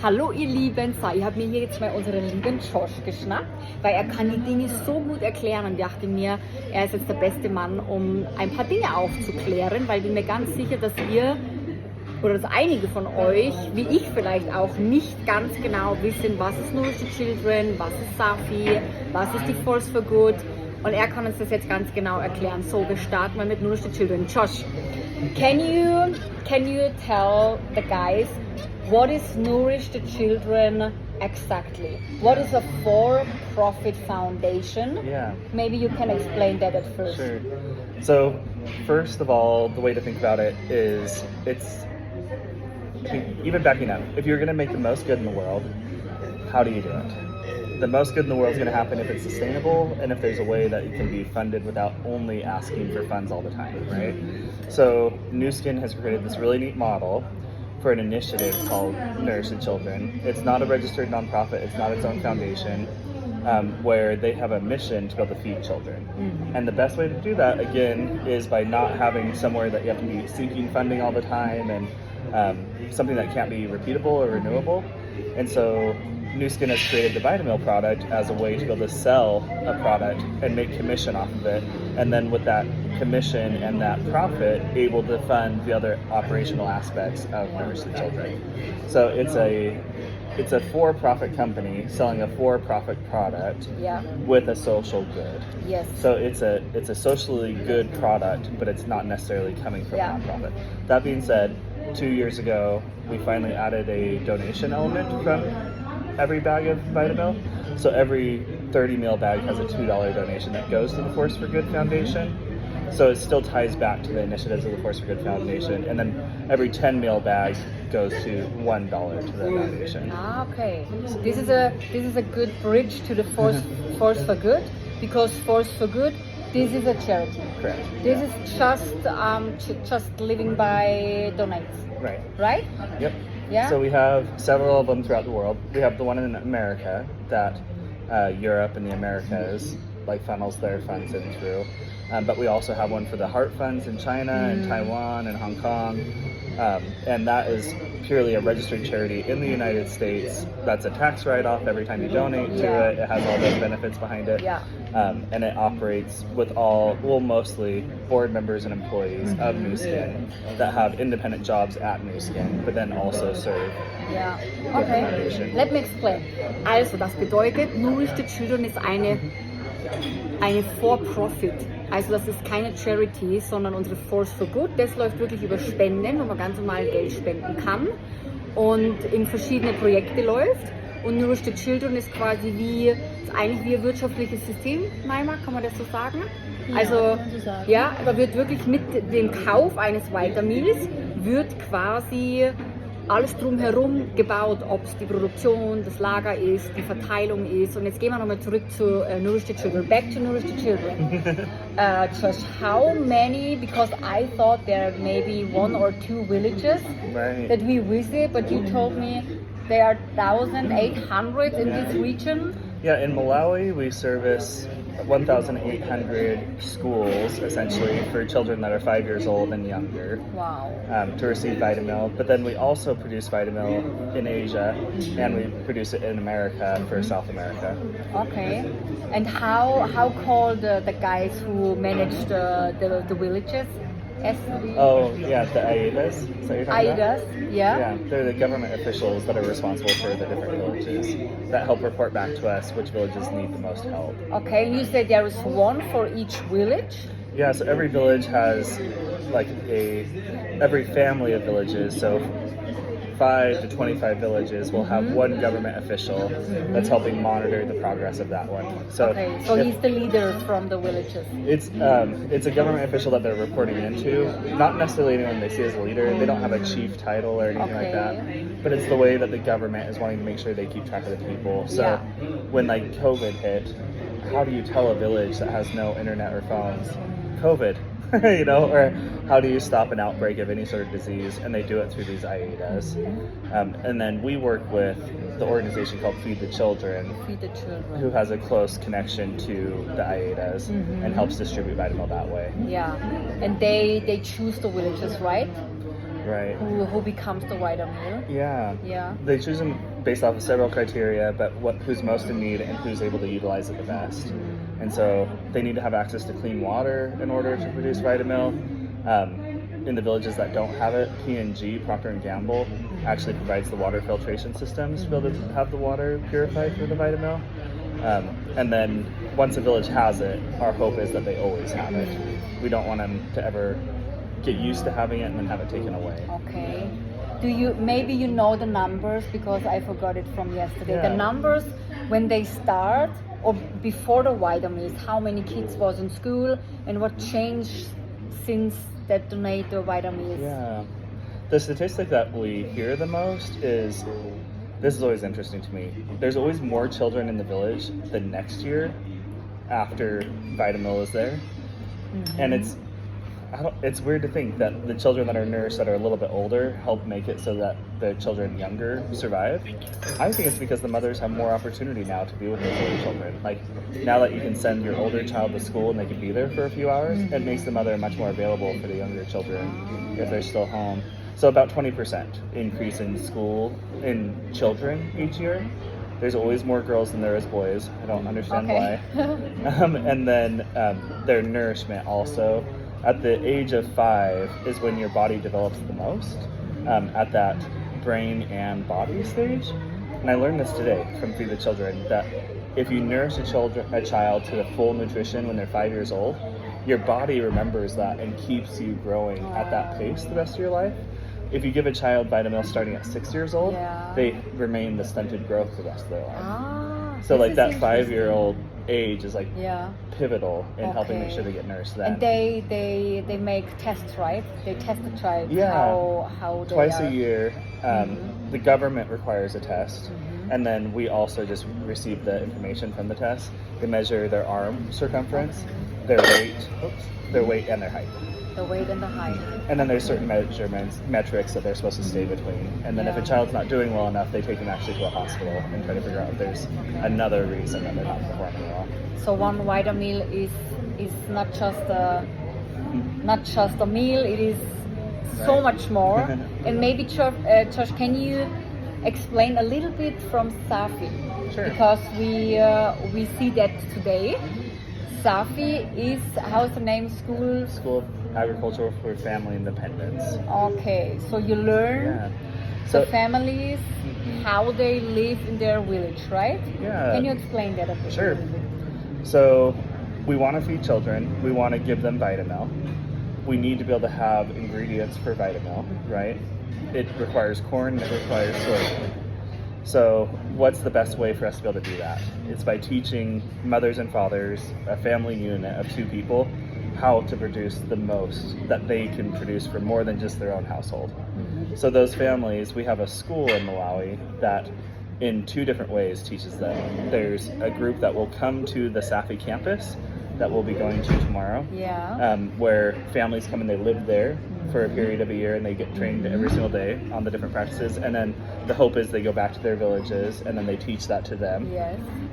Hallo ihr Lieben, so, ich habe mir hier jetzt mal unseren lieben Josh geschnappt, weil er kann die Dinge so gut erklären und dachte mir, er ist jetzt der beste Mann, um ein paar Dinge aufzuklären, weil ich bin mir ganz sicher, dass ihr oder dass einige von euch, wie ich vielleicht auch, nicht ganz genau wissen, was ist Nourish the Children, was ist Safi, was ist die Force for Good, und er kann uns das jetzt ganz genau erklären. So, wir starten mal mit Nourish the Children. Josh, can you tell the guys what is Nourish the Children exactly? What is a for-profit foundation? Yeah. Maybe you can explain that at first. Sure. So, first of all, the way to think about it is even backing up, if you're going to make the most good in the world, how do you do it? The most good in the world is going to happen if it's sustainable and if there's a way that it can be funded without only asking for funds all the time, right? So, Nu Skin has created this really neat model for an initiative called Nourish the Children. It's not a registered nonprofit, it's not its own foundation, where they have a mission to be able to feed children. Mm-hmm. And the best way to do that, again, is by not having somewhere that you have to be seeking funding all the time and something that can't be repeatable or renewable. And so Nu Skin has created the Vitamil product as a way to be able to sell a product and make commission off of it, and then with that commission and that profit, able to fund the other operational aspects of Nourish the Children. So it's a for-profit company selling a for-profit product with a social good. Yes. So it's a socially good product, but it's not necessarily coming from nonprofit. That being said, 2 years ago, we finally added a donation element from every bag of Vitamil. So every 30 meal bag has a $2 donation that goes to the Force for Good Foundation. So it still ties back to the initiatives of the Force for Good Foundation. And then every 10 meal bag goes to $1 to the foundation. Okay. So this is a good bridge to the Force for Good, because Force for Good, this is a charity. Correct. This is just living by donates. Right. Right? Yep. Yeah. So we have several of them throughout the world. We have the one in America that Europe and the Americas funnels their funds in through. But we also have one for the heart funds in China and Taiwan and Hong Kong. And that is purely a registered charity in the United States. That's a tax write-off every time you donate to it. It has all those benefits behind it. Yeah. And it operates with mostly board members and employees of Nu Skin that have independent jobs at Nu Skin, but then also serve. Ja, okay. Let me explain. Also, das bedeutet, Nourish the Children ist eine For-Profit. Also das ist keine Charity, sondern unsere Force for Good. Das läuft wirklich über Spenden, wo man ganz normal Geld spenden kann und in verschiedene Projekte läuft. Und Nourish the Children ist quasi ist eigentlich wie ein wirtschaftliches System, Naima, kann man das so sagen? Ja, Also, kann man so sagen. ja, aber wird wirklich mit dem Kauf eines Vitamils wird quasi alles drumherum gebaut, ob es die Produktion, das Lager ist, die Verteilung ist. Und jetzt gehen wir nochmal zurück zu Nourish the Children. Back to Nourish the Children. Just how many, because I thought there are maybe 1 or 2 villages that we visit, but you told me there are 1,800 in this region. Yeah, in Malawi we service 1,800 schools, essentially, for children that are 5 years old and younger. Wow. To receive Vitamil. But then we also produce Vitamil in Asia, and we produce it in America for South America. Okay. And how called the guys who manage the villages? Oh, yeah, the AIDAs. Is that what you're talking about? AIDAs, yeah. Yeah, they're the government officials that are responsible for the different villages that help report back to us which villages need the most help. Okay, you said there is one for each village? Yeah, so every village has every family of villages, so 5 to 25 villages will have one government official that's helping monitor the progress of that one. So, he's the leader from the villages. It's a government official that they're reporting into. Not necessarily anyone they see as a leader. They don't have a chief title or anything like that. But it's the way that the government is wanting to make sure they keep track of the people. So when COVID hit, how do you tell a village that has no internet or phones, COVID? Or how do you stop an outbreak of any sort of disease? And they do it through these IADAs. And then we work with the organization called Feed the Children, who has a close connection to the IADAs and helps distribute Vitamil that way. Yeah, and they choose the villages, right? Right. who becomes the wider meal. Yeah. They choose them based off of several criteria, but who's most in need and who's able to utilize it the best. And so they need to have access to clean water in order to produce Vitamil. In the villages that don't have it, P&G, Procter & Gamble, actually provides the water filtration systems to be able to have the water purified for the Vitamil. And then once a village has it, our hope is that they always have it. We don't want them to ever get used to having it and then have it taken away. Okay. Maybe you know the numbers, because I forgot it from yesterday. Yeah. The numbers when they start or before the wider meals, how many kids was in school and what changed since that donate the wider meals? Yeah. The statistic that we hear the most is, this is always interesting to me, there's always more children in the village the next year after Vitamil is there. And it's weird to think that the children that are nursed that are a little bit older help make it so that the children younger survive. I think it's because the mothers have more opportunity now to be with their older children. Like, now that you can send your older child to school and they can be there for a few hours, it makes the mother much more available for the younger children if they're still home. So about 20% increase in in children each year. There's always more girls than there is boys. I don't understand why. And then their nourishment also. At the age of 5 is when your body develops the most, at that brain and body stage. And I learned this today from Feed the Children, that if you nourish a child to the full nutrition when they're 5 years old, your body remembers that and keeps you growing at that pace the rest of your life. If you give a child Vitamil starting at 6 years old, they remain the stunted growth the rest of their life. So like that 5-year-old age is like pivotal in helping make sure they get nourished then. And they make tests, right? They test the child how they twice are. a year. The government requires a test, and then we also just receive the information from the test. They measure their arm circumference, their weight and their height. The weight and the height. And then there's certain metrics that they're supposed to stay between. And then if a child's not doing well enough, they take them actually to a hospital and try to figure out if there's another reason that they're not performing well. So one wider meal is not just a meal. It is so much more. And maybe Josh, can you explain a little bit from Safi? Sure. Because we see that today. Safi is, how's the name? School of Agriculture for Family Independence. Okay, so you learn the families, how they live in their village, right? Yeah. Can you explain that a bit? Sure. So we want to feed children. We want to give them Vitamil. We need to be able to have ingredients for Vitamil, right? It requires corn, it requires soy. So what's the best way for us to be able to do that? It's by teaching mothers and fathers, a family unit of 2 people, how to produce the most that they can produce for more than just their own household. So those families, we have a school in Malawi that in 2 different ways teaches them. There's a group that will come to the Safi campus that we'll be going to tomorrow, where families come and they live there for a period of a year and they get trained every single day on the different practices, and then the hope is they go back to their villages and then they teach that to them.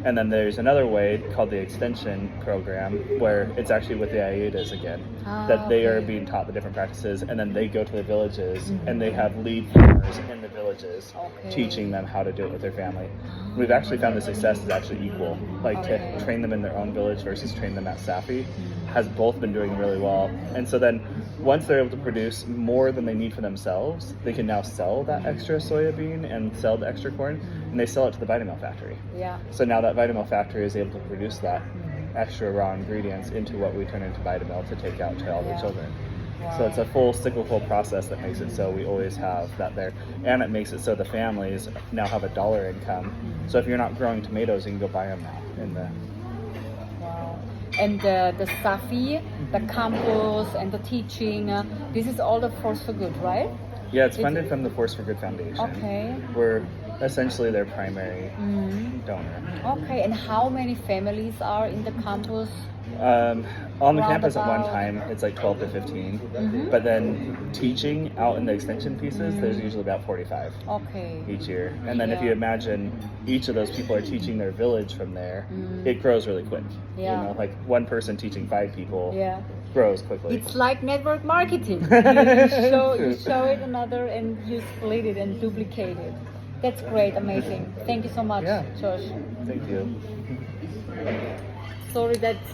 And then there's another way called the extension program, where it's actually with the Ayedas again, that they are being taught the different practices, and then they go to the villages and they have lead farmers in the villages teaching them how to do it with their family. We've actually found the success is actually equal, like to train them in their own village versus train them at Safi has both been doing really well. And so then once they're able to produce more than they need for themselves, they can now sell that extra soya bean and sell the extra corn, and they sell it to the Vitamil factory. So now that Vitamil factory is able to produce that extra raw ingredients into what we turn into Vitamil to take out to all the children. So it's a full cyclical process that makes it so we always have that there. And it makes it so the families now have a dollar income. So if you're not growing tomatoes, you can go buy them now in the... And the Safi, the campus and the teaching, this is all the Force for Good, right? Yeah, it's funded from the Force for Good Foundation. We're essentially their primary donor. Okay, and how many families are in the campus? On the campus at one time, it's like 12 to 15. But then teaching out in the extension pieces, there's usually about 45 each year. And then if you imagine each of those people are teaching their village from there, it grows really quick. You know, like one person teaching 5 people grows quickly. It's like network marketing. You show it another and you split it and duplicate it. That's great, amazing. Thank you so much, Yeah. Josh. Thank you. Sorry that